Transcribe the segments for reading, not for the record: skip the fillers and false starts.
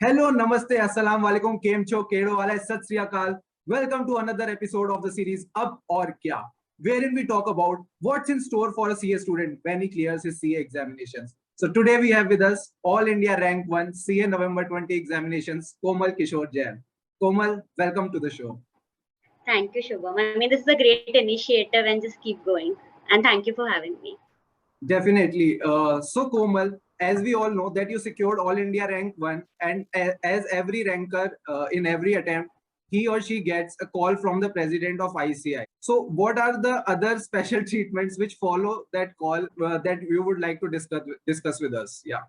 Hello, Namaste, Assalamu alaikum, Kem Cho, Kedo Wala, Sat Sri Akal. Welcome to another episode of the series Ab Aur Kya, wherein we talk about what's in store for a CA student when he clears his CA examinations. So today we have with us All India Rank 1 CA November 20 examinations, Komal Kishore Jain. Komal, welcome to the show. Thank you, Shubham. I mean, this is a great initiative and just keep going. And thank you for having me. Definitely. So Komal, as we all know that you secured All India Rank 1, and as every ranker in every attempt, he or she gets a call from the president of ICI. So what are the other special treatments which follow that call that you would like to discuss with us? Yeah.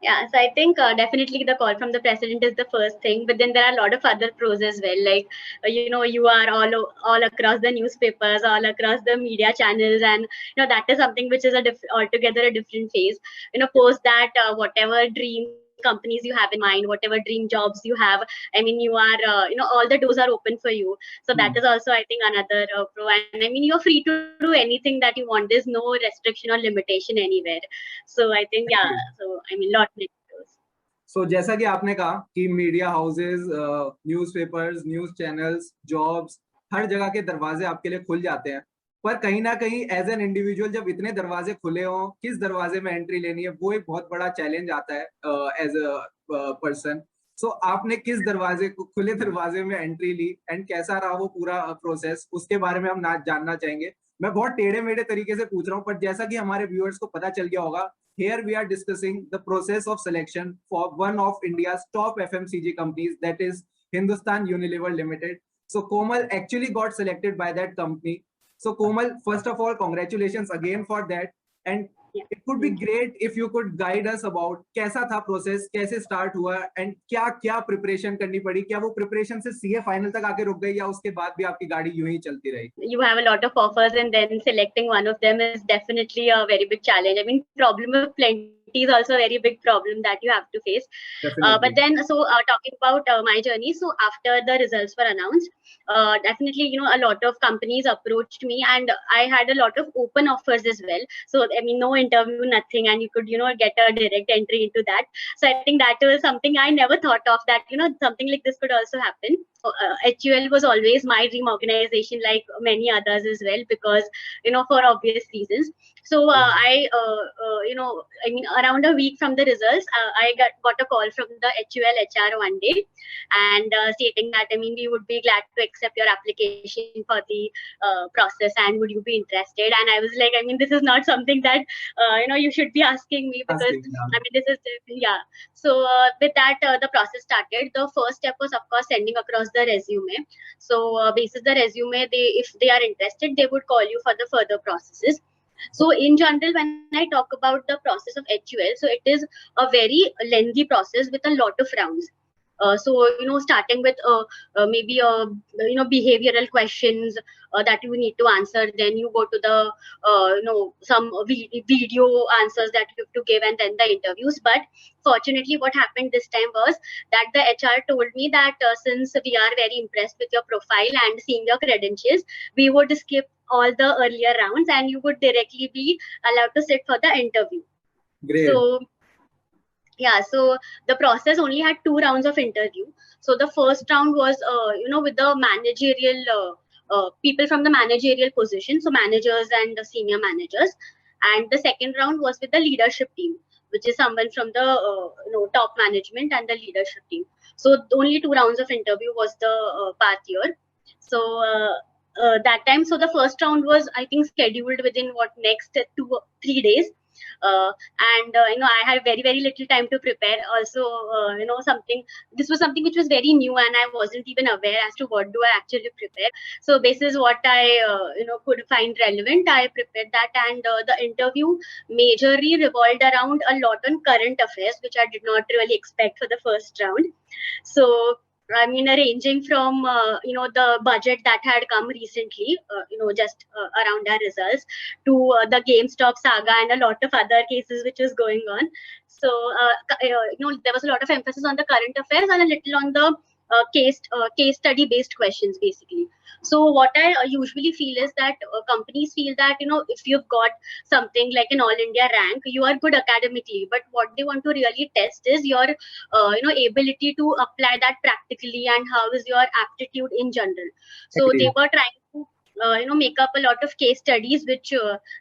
Yeah, so I think definitely the call from the president is the first thing, but then there are a lot of other pros as well. Like you are all across the newspapers, all across the media channels, and that is something which is altogether a different phase. Post that whatever dream companies you have in mind, whatever dream jobs you have, I mean, you are all the doors are open for you. So that is also, I think, another pro. And I mean, you're free to do anything that you want. There's no restriction or limitation anywhere. So I think, yeah. So I mean, lot of pros. So जैसा कि आपने कहा कि media houses, newspapers, news channels, jobs, हर जगह के दरवाजे आपके लिए खुल जाते हैं, पर कहीं ना कहीं एज एन इंडिविजुअल जब इतने दरवाजे खुले हों, किस दरवाजे में एंट्री लेनी है, वो एक बहुत बड़ा चैलेंज आता है एज अ पर्सन. सो आपने किस दरवाजे को, खुले दरवाजे में एंट्री ली एंड कैसा रहा वो पूरा प्रोसेस, उसके बारे में हम जानना चाहेंगे. मैं बहुत टेढ़े मेढ़े तरीके से पूछ रहा हूँ, पर जैसा कि हमारे व्यूअर्स को पता चल गया होगा, here we are discussing the process of selection for one of India's top FMCG companies, that is Hindustan Unilever Limited. So Komal actually got selected by that company. So Komal, first of all, congratulations again for that. And it would be great if you could guide us about कैसा था process, कैसे start हुआ, and क्या क्या preparation करनी पड़ी, क्या वो preparation से CA final तक आके रुक गई या उसके बाद भी आपकी गाड़ी यूं ही चलती रही? You have a lot of offers, and then selecting one of them is definitely a very big challenge. I mean, problem of plenty is also a very big problem that you have to face. But then, so talking about my journey, so after the results were announced, definitely, a lot of companies approached me, and I had a lot of open offers as well. So, I mean, no interview, nothing, and you could, get a direct entry into that. So I think that was something I never thought of, that, something like this could also happen. HUL was always my dream organization, like many others as well, because, for obvious reasons. So I mean, around a week from the results, I got a call from the HUL HR one day, and stating that, I mean, we would be glad to accept your application for the process, and would you be interested? And I was like, I mean, this is not something that you should be asking me, because I mean, this is, yeah. So with that, the process started. The first step was, of course, sending across the resume. So basis the resume, if they are interested, they would call you for the further processes. So in general, when I talk about the process of HUL, so it is a very lengthy process with a lot of rounds. So starting with maybe behavioral questions that you need to answer. Then you go to the some video answers that you have to give, and then the interviews. But fortunately, what happened this time was that the HR told me that since we are very impressed with your profile and seeing your credentials, we would skip all the earlier rounds, and you would directly be allowed to sit for the interview. Great. So yeah, so the process only had 2 rounds of interview. So the first round was with the managerial people from the managerial position, so managers and the senior managers. And the second round was with the leadership team, which is someone from the top management and the leadership team. So only 2 rounds of interview was the path here. So that time, so the first round was, I think, scheduled within next 2-3 days. And I had very, very little time to prepare. Also, this was something which was very new, and I wasn't even aware as to what do I actually prepare. So basis what I could find relevant, I prepared that. And the interview majorly revolved around a lot on current affairs, which I did not really expect for the first round. So I mean, ranging from the budget that had come recently, just around our results, to the GameStop saga and a lot of other cases which was going on. So there was a lot of emphasis on the current affairs and a little on the case study based questions basically. So what I usually feel is that companies feel that, if you've got something like an all India rank, you are good academically, but what they want to really test is your ability to apply that practically, and how is your aptitude in general. So they were trying to make up a lot of case studies which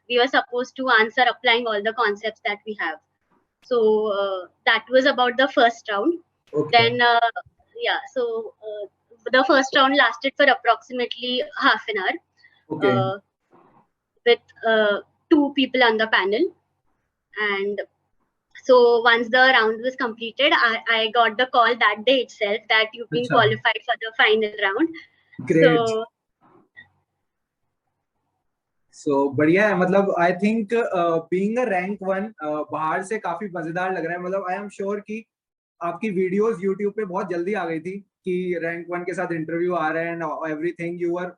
we were supposed to answer applying all the concepts that we have. So that was about the first round. Then the first round lasted for approximately half an hour with 2 people on the panel. And so once the round was completed, I got the call that day itself that you've been qualified for the final round. Great. So बढ़िया है, मतलब I think being a rank 1 बाहर से काफी मजेदार लग रहा है. मतलब I am sure कि आपकी वीडियोस YouTube पे बहुत जल्दी आ गई थी कि रैंक 1 के साथ इंटरव्यू आ रहा है, and everything you are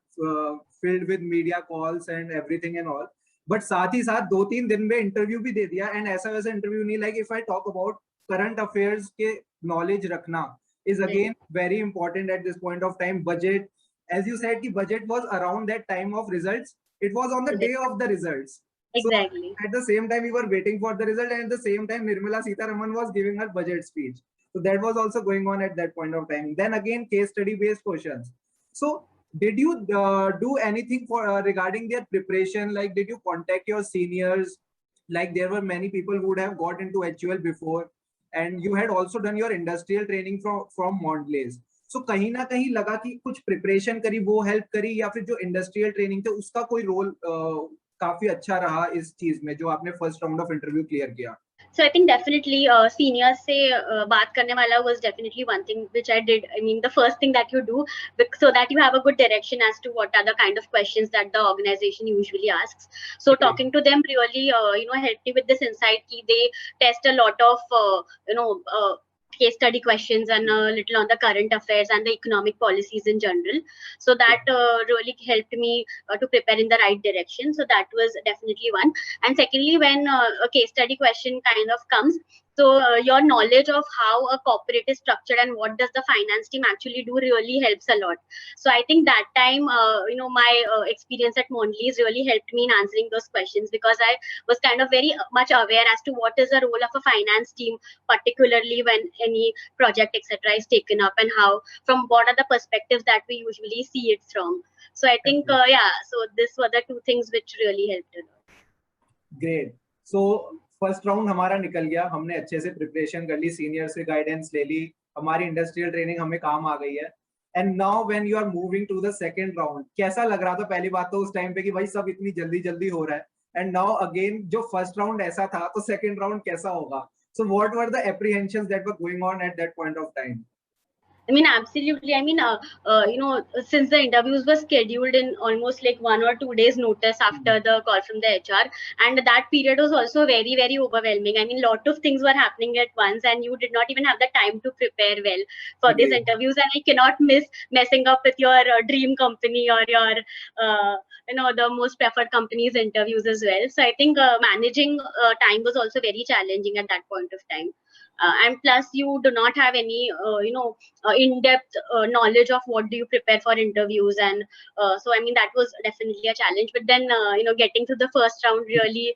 filled with media calls and everything and all. But साथ ही साथ 2-3 दिन में इंटरव्यू भी दे दिया, एंड ऐसा वैसा इंटरव्यू नहीं. Like if I talk about current affairs के नॉलेज रखना is again very important at this point of time. Budget, as you said, the budget was around that time of results. It was on the day of the results. Exactly. So at the same time we were waiting for the result, and at the same time Nirmala Sitharaman was giving her budget speech. So that was also going on at that point of time. Then again, case study based questions. So did you do anything for regarding their preparation? Like, did you contact your seniors? Like, there were many people who would have got into HUL before, and you had also done your industrial training from Mondelez. So कहीं ना कहीं लगा कि कुछ preparation करी, वो help करी, या फिर जो इंडस्ट्रियल ट्रेनिंग थे उसका कोई रोल काफी अच्छा रहा इस चीज में जो आपने first round of interview clear किया? So I think definitely seniors से बात करने वाला was definitely one thing which I did. I mean, the first thing that you do so that you have a good direction as to what are the kind of questions that the organization usually asks. So talking to them really helped me with this insight कि they test a lot of case study questions and a little on the current affairs and the economic policies in general. So that really helped me to prepare in the right direction. So that was definitely one. And secondly, when a case study question kind of comes, so your knowledge of how a corporate is structured and what does the finance team actually do really helps a lot. So I think that time, my experience at Mondelez really helped me in answering those questions, because I was kind of very much aware as to what is the role of a finance team, particularly when any project, etc., is taken up, and how, from what are the perspectives that we usually see it from. So I think, so this were the 2 things which really helped a lot. Great. So first round हमारा निकल गया, हमने अच्छे से preparation कर ली, senior से guidance ले ली, हमारी इंडस्ट्रियल ट्रेनिंग हमें काम आ गई है. And now when you are moving to the second round, कैसा लग रहा था पहली बात तो उस टाइम पे कि भाई सब इतनी जल्दी जल्दी हो रहा है, एंड नाउ अगेन जो फर्स्ट राउंड ऐसा था तो सेकंड राउंड कैसा होगा? So what were the apprehensions that were going on at that point of time? I mean, absolutely. I mean, since the interviews were scheduled in almost like 1 or 2 days notice after the call from the HR, and that period was also very, very overwhelming. I mean, lot of things were happening at once, and you did not even have the time to prepare well for these interviews. And I cannot miss messing up with your dream company or your, the most preferred company's interviews as well. So I think managing time was also very challenging at that point of time. And plus you do not have any in-depth knowledge of what do you prepare for interviews, and so I mean that was definitely a challenge. But then getting to the first round really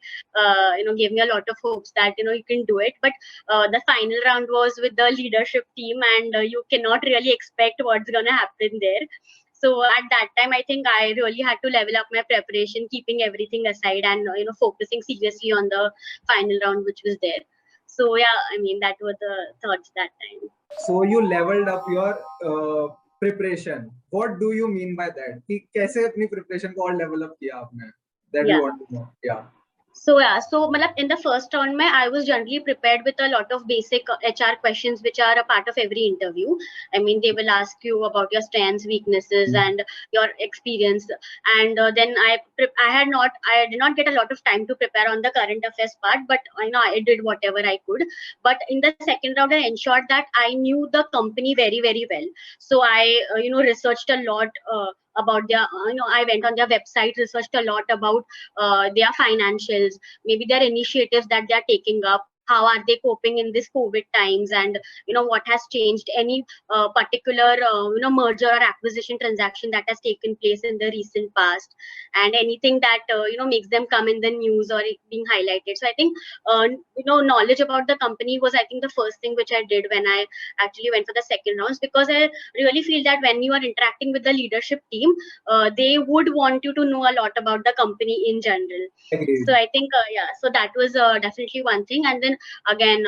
gave me a lot of hopes that you can do it. But the final round was with the leadership team, and you cannot really expect what's going to happen there. So at that time, I think I really had to level up my preparation, keeping everything aside, and focusing seriously on the final round which was there. So yeah, I mean that were the thoughts that time. So you leveled up your preparation. What do you mean by that? कि कैसे अपनी preparation को और level up किया आपने? That you want to know. Yeah. So in the first round, I was generally prepared with a lot of basic HR questions, which are a part of every interview. I mean, they will ask you about your strengths, weaknesses, and your experience. And then I did not get a lot of time to prepare on the current affairs part, but I did whatever I could. But in the second round, I ensured that I knew the company very, very well. So I researched a lot about their, I went on their website, researched a lot about their financials, maybe their initiatives that they are taking up, how are they coping in this COVID times, and what has changed, any particular merger or acquisition transaction that has taken place in the recent past, and anything that makes them come in the news or being highlighted. So I think knowledge about the company was, I think, the first thing which I did when I actually went for the second rounds, because I really feel that when you are interacting with the leadership team, they would want you to know a lot about the company in general. Agreed. So I think so that was definitely one thing. And then again,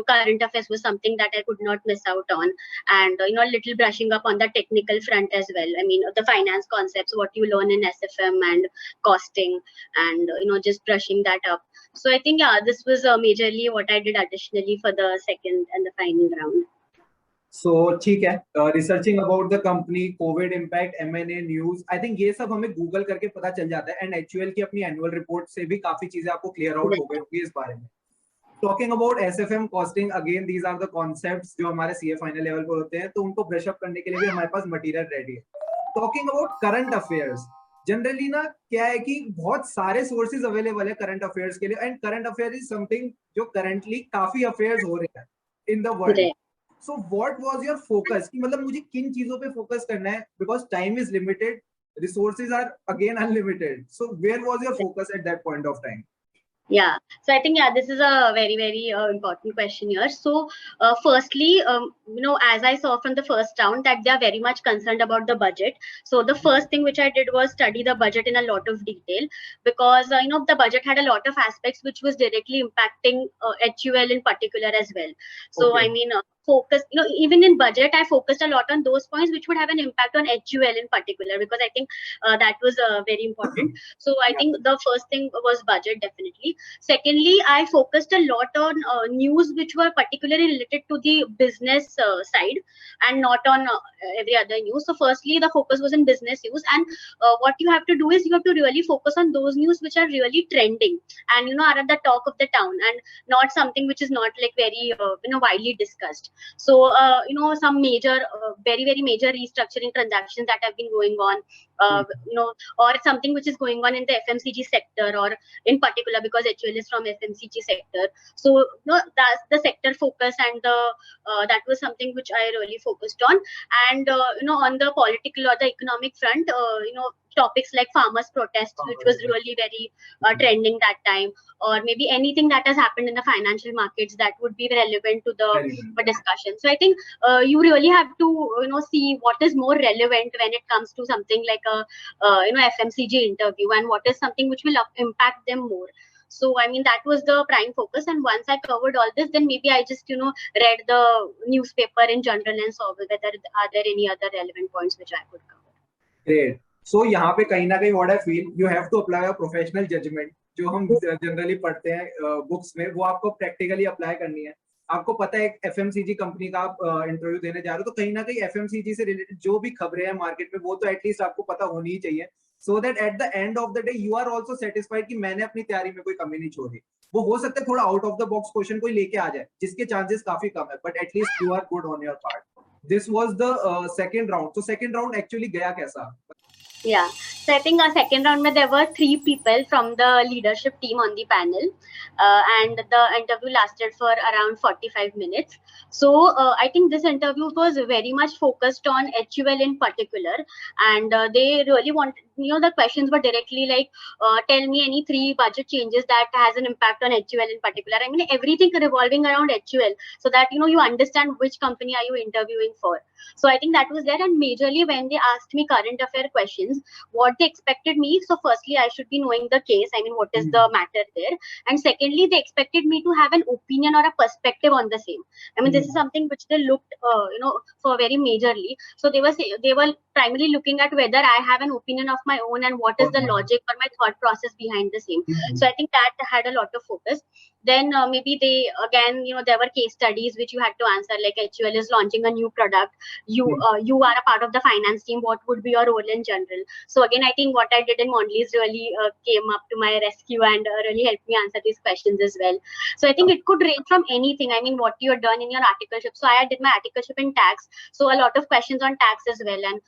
current affairs was something that I could not miss out on, and a little brushing up on the technical front as well. I mean, the finance concepts, what you learn in SFM and costing, and just brushing that up. So I think this was majorly what I did additionally for the second and the final round. So ठीक है, researching about the company, Covid impact, M&A news, I think ये सब हमें Google करके पता चल जाता है, एंड HUL की अपनी एनुअल रिपोर्ट से भी काफी चीजें आपको क्लियर आउट हो गई होंगी इस बारे में. Talking about SFM costing, again these are the concepts जो हमारे CA फाइनल लेवल पर होते हैं, तो उनको ब्रश अप करने के लिए भी हमारे पास मटेरियल रेडी है. Talking about current affairs, generally ना क्या है कि बहुत सारे सोर्सेज अवेलेबल है करंट अफेयर्स के लिए, and current affair is something जो करंटली काफी अफेयर्स हो रहे हैं in the world. So what was your focus? कि मतलब मुझे किन चीजों पे फोकस करना है, because time is limited, resources are again unlimited. So where was your focus at that point of time? Yeah, so I think this is a very, very important question here. So firstly, as I saw from the first round that they are very much concerned about the budget. So the first thing which I did was study the budget in a lot of detail, because the budget had a lot of aspects which was directly impacting HUL in particular as well. So okay. I mean, focus, even in budget, I focused a lot on those points which would have an impact on HUL in particular, because I think that was very important. So I think the first thing was budget, definitely. Secondly, I focused a lot on news which were particularly related to the business side, and not on every other news. So firstly, the focus was in business news, and what you have to do is you have to really focus on those news which are really trending and are at the talk of the town, and not something which is not like very widely discussed. So some major very, very major restructuring transactions that have been going on, or something which is going on in the FMCG sector, or in particular because HUL is from FMCG sector. So that's the sector focus, and that was something which I really focused on. And on the political or the economic front, topics like farmers' protests, which was really very trending that time, or maybe anything that has happened in the financial markets that would be relevant to the discussion. So I think you really have to see what is more relevant when it comes to something like a FMCG interview, and what is something which will impact them more. So I mean, that was the prime focus. And once I covered all this, then maybe I just read the newspaper in general and saw whether are there any other relevant points which I could cover. Great. So यहाँ पे कहीं ना कहीं what I feel, you have to apply a professional judgment जो हम generally पढ़ते हैं books में, वो आपको प्रैक्टिकली अप्लाई करनी है. आपको पता है FMCG कंपनी का आप इंटरव्यू देने जा रहे हो, तो कहीं ना कहीं FMCG से रिलेटेड जो भी खबरें हैं मार्केट में, वो तो एटलीस्ट आपको पता होनी ही चाहिए, so that at the end of the day you are also satisfied कि मैंने अपनी तैयारी में कोई कमी नहीं छोड़ी. वो हो सकता है थोड़ा out of the box question कोई लेके आ जाए, जिसके चांसेस काफी कम है, but at least you are good on your part. This was the second round. So second round actually गया कैसा? Yeah, so I think our second round there were 3 people from the leadership team on the panel, and the interview lasted for around 45 minutes. So I think this interview was very much focused on HUL in particular, and they really wanted, the questions were directly like, tell me any 3 budget changes that has an impact on HUL in particular. I mean, everything revolving around HUL, so that you understand which company are you interviewing for. So I think that was there. And majorly when they asked me current affair questions, what they expected me, so firstly I should be knowing the case, I mean what is the matter there, and secondly they expected me to have an opinion or a perspective on the same. I mean this is something which they looked for very majorly. So they were primarily looking at whether I have an opinion of my own, and what is the logic or my thought process behind the same. So I think that had a lot of focus. Then maybe they again, there were case studies which you had to answer, like HUL is launching a new product, you are a part of the finance team, what would be your role in general. So again, I think what I did in Mondelez really came up to my rescue, and really helped me answer these questions as well. So I think it could range from anything. I mean, what you had done in your articleship. So I did my articleship in tax, so a lot of questions on tax as well, and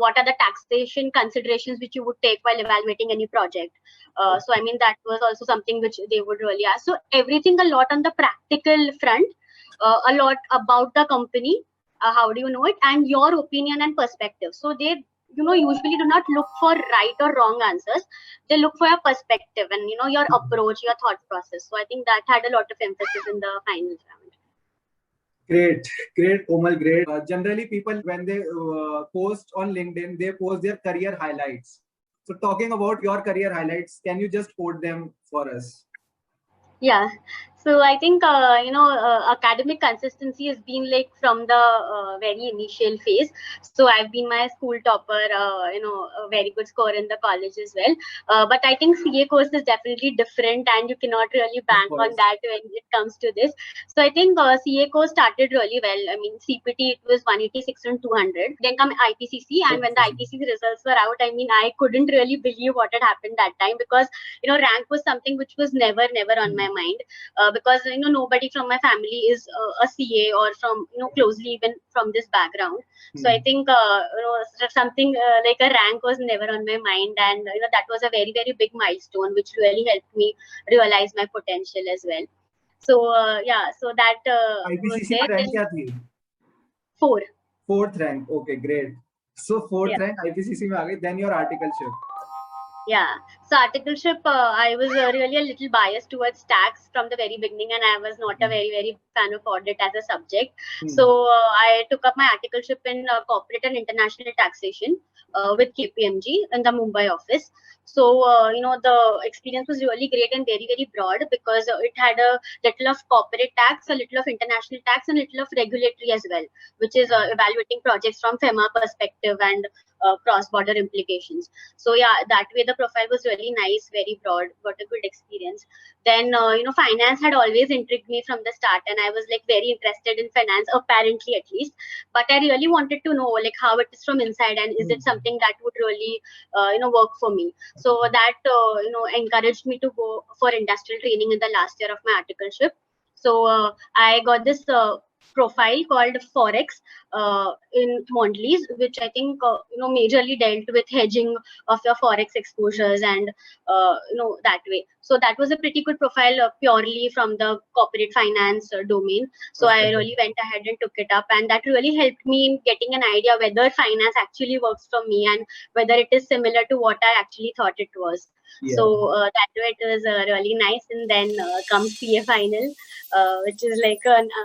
what are the taxation considerations which you would take while evaluating any project. So I mean, that was also something which they would really ask. So everything a lot on the practical front, a lot about the company, how do you know it, and your opinion and perspective. So they, usually do not look for right or wrong answers. They look for your perspective and, your approach, your thought process. So I think that had a lot of emphasis in the final round. Great, Komal, great. Generally, people, when they post on LinkedIn, they post their career highlights. So talking about your career highlights, can you just quote them for us? Yeah. So I think, academic consistency has been like from the very initial phase. So I've been my school topper, a very good score in the college as well. But I think CA course is definitely different and you cannot really bank on that when it comes to this. So I think CA course started really well. I mean, CPT, it was 186 and 200. Then come IPCC, and when the IPCC results were out, I mean, I couldn't really believe what had happened that time, because, rank was something which was never on my mind, because nobody from my family is a CA or from closely even from this background. So I think something like a rank was never on my mind, and that was a very big milestone which really helped me realize my potential as well. So yeah, so that IPCC में rank क्या थी? 4. 4th rank. Okay, great. So 4th rank IPCC में आ गई. Then your articleship. Yeah, so articleship, I was really a little biased towards tax from the very beginning, and I was not a very fan of audit as a subject. So I took up my articleship in corporate and international taxation with KPMG in the Mumbai office. So the experience was really great and very broad, because it had a little of corporate tax, a little of international tax, and a little of regulatory as well, which is evaluating projects from FEMA perspective and cross-border implications. So yeah, that way the profile was really nice, very broad, got a good experience. Then finance had always intrigued me from the start, and I was like very interested in finance, apparently at least. But I really wanted to know like how it is from inside, and is it something that would really work for me. So that encouraged me to go for industrial training in the last year of my articleship. So I got this profile called Forex in Mondelez, which I think majorly dealt with hedging of your Forex exposures and that way. So that was a pretty good profile purely from the corporate finance domain. So I really went ahead and took it up, and that really helped me in getting an idea whether finance actually works for me and whether it is similar to what I actually thought it was. So that way it was really nice. And then comes CA final, which is like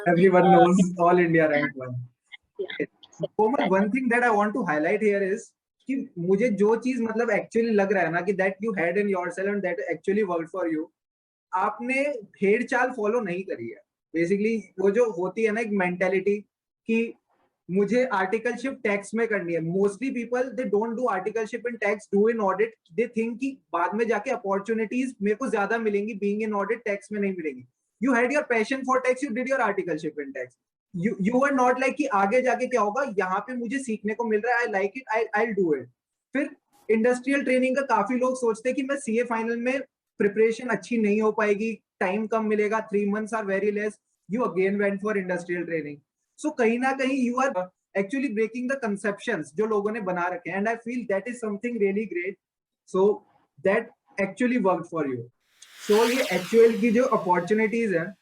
everyone knows all India rank 1. Komal, one thing that I want to highlight here is कि मुझे जो चीज मतलब actually लग रहा है ना कि that you had in yourself and that actually worked for you, आपने भेड़ चाल फॉलो नहीं करी है. बेसिकली वो जो होती है ना एक मेंटेलिटी कि मुझे आर्टिकलशिप टैक्स में करनी है. Mostly people they don't do articleship in tax, do in audit. They think कि बाद में जाके अपॉर्चुनिटीज मेरे को ज्यादा मिलेंगी बीइंग इन ऑडिट, टैक्स में नहीं मिलेंगी. You had your passion for tax, you did your articleship in tax. You were not like कि आगे जाके क्या होगा, यहाँ पे मुझे सीखने को मिल रहा है, I like it, I'll do it. फिर इंडस्ट्रियल ट्रेनिंग का काफी लोग सोचते हैं कि मैं सीए फाइनल में प्रिपरेशन अच्छी नहीं हो पाएगी, टाइम कम मिलेगा, 3 months are very less. You again went for industrial training. So कहीं ना कहीं you are actually breaking the conceptions जो लोगों ने बना रखे हैं, and I feel that is something really great. So that actually worked for you. So ये HUL की जो अपॉर्चुनिटीज है,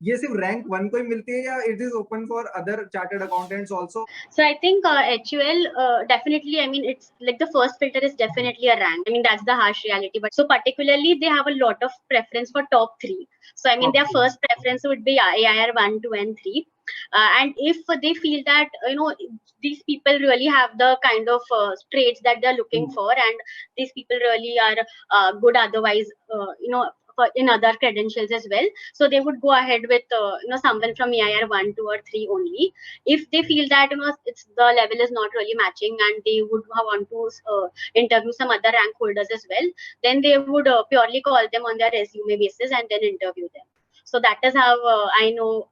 ये सिर्फ रैंक 1 को ही मिलती है या it is open for other chartered accountants also? So I think HUL definitely, I mean, it's like the first filter is definitely a rank. I mean, that's the harsh reality. But so particularly, they have a lot of preference for top 3. So I mean, their first preference would be AIR 1, 2, and 3. And if they feel that these people really have the kind of traits that they're looking for, and these people really are good otherwise, in other credentials as well, so they would go ahead with someone from AIR 1, 2, or 3 only. If they feel that it's the level is not really matching and they would want to interview some other rank holders as well, then they would purely call them on their resume basis and then interview them. So that is how I know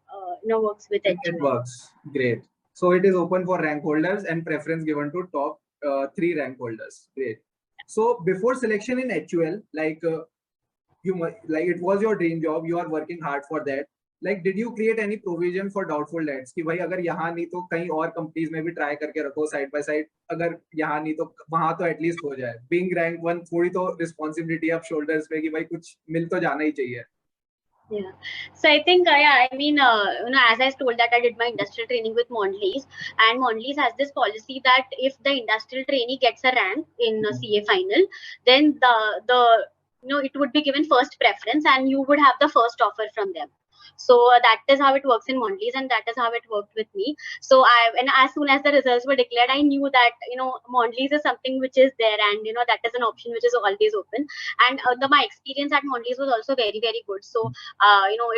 works with HUL. It works great. So it is open for rank holders and preference given to top 3 rank holders. Great. So before selection in HUL, like it was your dream job, you are working hard for that. Like did you create any provision for doubtful debts कि भाई अगर यहाँ नहीं तो कहीं और companies में भी ट्राई करके रखो साइड बाय साइड, अगर यहाँ नहीं तो वहां तो एटलीस्ट हो जाए। बीइंग रैंक 1 थोड़ी तो रिस्पॉन्सिबिलिटी आप शोल्डर्स पे कि भाई कुछ मिल तो जाना ही चाहिए। Yeah. So I think, yeah, I mean, as I told that I did my industrial training with Mondelez, and Mondelez has this policy that if the industrial trainee gets a rank in a CA final, then it would be given first preference, and you would have the first offer from them. So that is how it works in Mondelez, and that is how it worked with me. So and as soon as the results were declared, I knew that Mondelez is something which is there, and that is an option which is always open. And my experience at Mondelez was also very, very good. So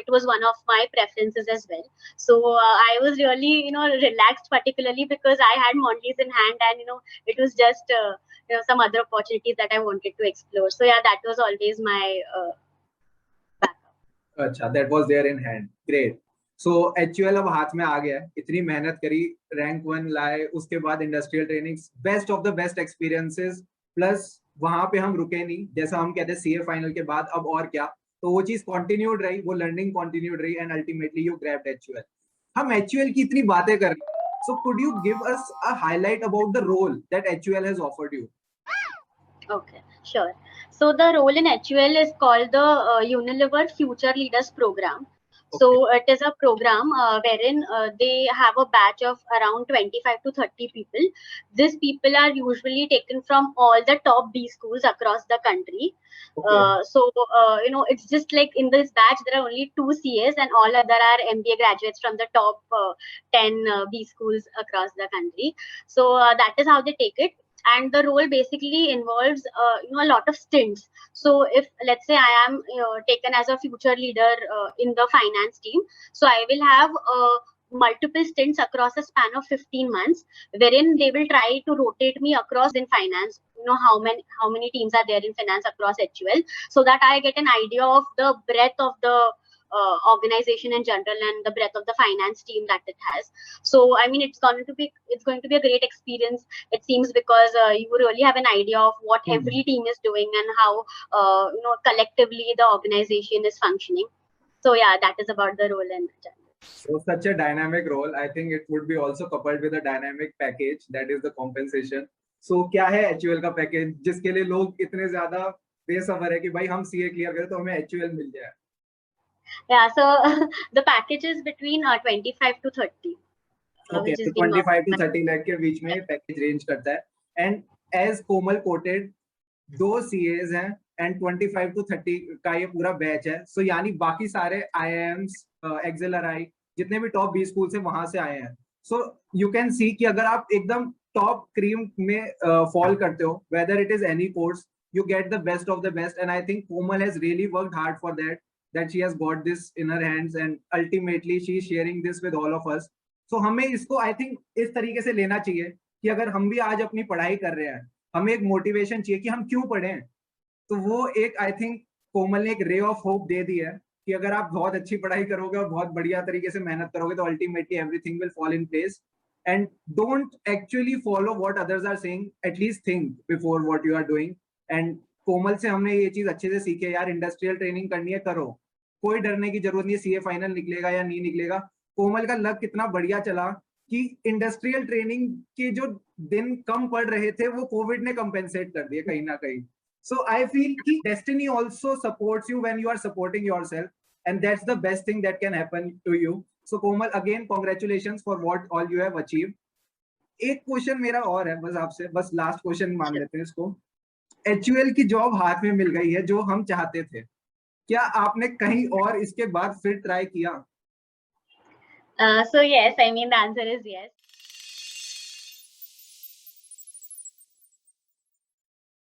it was one of my preferences as well. So I was really relaxed, particularly because I had Mondelez in hand, and it was just some other opportunities that I wanted to explore. So yeah, that was always my अच्छा, that was there in hand. Great. So HUL अब हाथ में आ गया है, इतनी मेहनत करी, rank 1 लाए, उसके बाद industrial training, best of the best experiences, plus वहां पे हम रुके नहीं, जैसा हम कहते हैं सीए फाइनल के बाद अब और क्या, तो वो चीज कंटिन्यूड रही, वो लर्निंग कंटिन्यूड रही, and ultimately you grabbed HUL। हम HUL की इतनी बातें कर रहे हैं, so could you give us a highlight about the role that HUL has offered you? Okay, sure. So the role in HUL is called the Unilever Future Leaders Program. Okay. So it is a program wherein they have a batch of around 25 to 30 people. These people are usually taken from all the top B schools across the country. Okay. So it's just like in this batch there are only 2 CAs and all other are MBA graduates from the top 10 B schools across the country. So that is how they take it. And the role basically involves a lot of stints. So if let's say I am taken as a future leader in the finance team, so I will have multiple stints across a span of 15 months, wherein they will try to rotate me across in finance. How many teams are there in finance across HUL, so that I get an idea of the breadth of the organization in general and the breadth of the finance team that it has. So I mean, it's going to be a great experience, it seems, because you really have an idea of what every team is doing and how collectively the organization is functioning. So yeah, that is about the role in general. So such a dynamic role. I think it would be also coupled with a dynamic package, that is the compensation. So क्या है HUL का package जिसके लिए लोग इतने ज्यादा बेसब्र है कि भाई हम CA क्लियर करें तो हमें HUL मिल जाए? Yeah, so the package is between 25 to 30. Okay, so 25 to 30 lakh के बीच में पैकेज रेंज करता है. And as Komal quoted, 2 CAs हैं and 25 to 30 का ये पूरा बैच है. So यानी बाकी सारे IIMs, XLRI, जितने भी टॉप 20 स्कूल से वहां से आए हैं. So you can see कि अगर आप एकदम टॉप क्रीम में फॉल करते हो, whether it is any course, you get the best of the best. And I think Komal has really worked hard for that she has got this in her hands, and ultimately she is sharing this with all of us. So हमें इसको I think इस तरीके से लेना चाहिए कि अगर हम भी आज अपनी पढ़ाई कर रहे हैं, हमें एक मोटिवेशन चाहिए कि हम क्यों पढ़ें. तो वो एक आई थिंक कोमल ने एक रे ऑफ होप दे दी है कि अगर आप बहुत अच्छी पढ़ाई करोगे और बहुत बढ़िया तरीके से मेहनत करोगे तो ultimately everything will fall in place. And don't actually follow what others are saying, at least think before what you are doing. And Komal से हमने ये चीज अच्छे से सीखे यार, इंडस्ट्रियल ट्रेनिंग करनी है करो, कोई डरने की जरूरत नहीं है सीए फाइनल निकलेगा या नहीं निकलेगा. कोमल का लक कितना बढ़िया चला कि इंडस्ट्रियल ट्रेनिंग के जो दिन कम पड़ रहे थे वो कोविड ने कंपेंसेट कर दिए कहीं ना कहीं. So I feel कि destiny also supports you when you are supporting yourself, and that's the best thing that can happen to you. So Komal, again congratulations for what all you have achieved. एक question मेरा और है बस आपसे, बस last question मान लेते हैं इसको. HUL की जॉब हाथ में मिल गई है जो हम चाहते थे, क्या आपने कहीं और इसके बाद फिर ट्राई किया? So yes, I mean the answer is yes.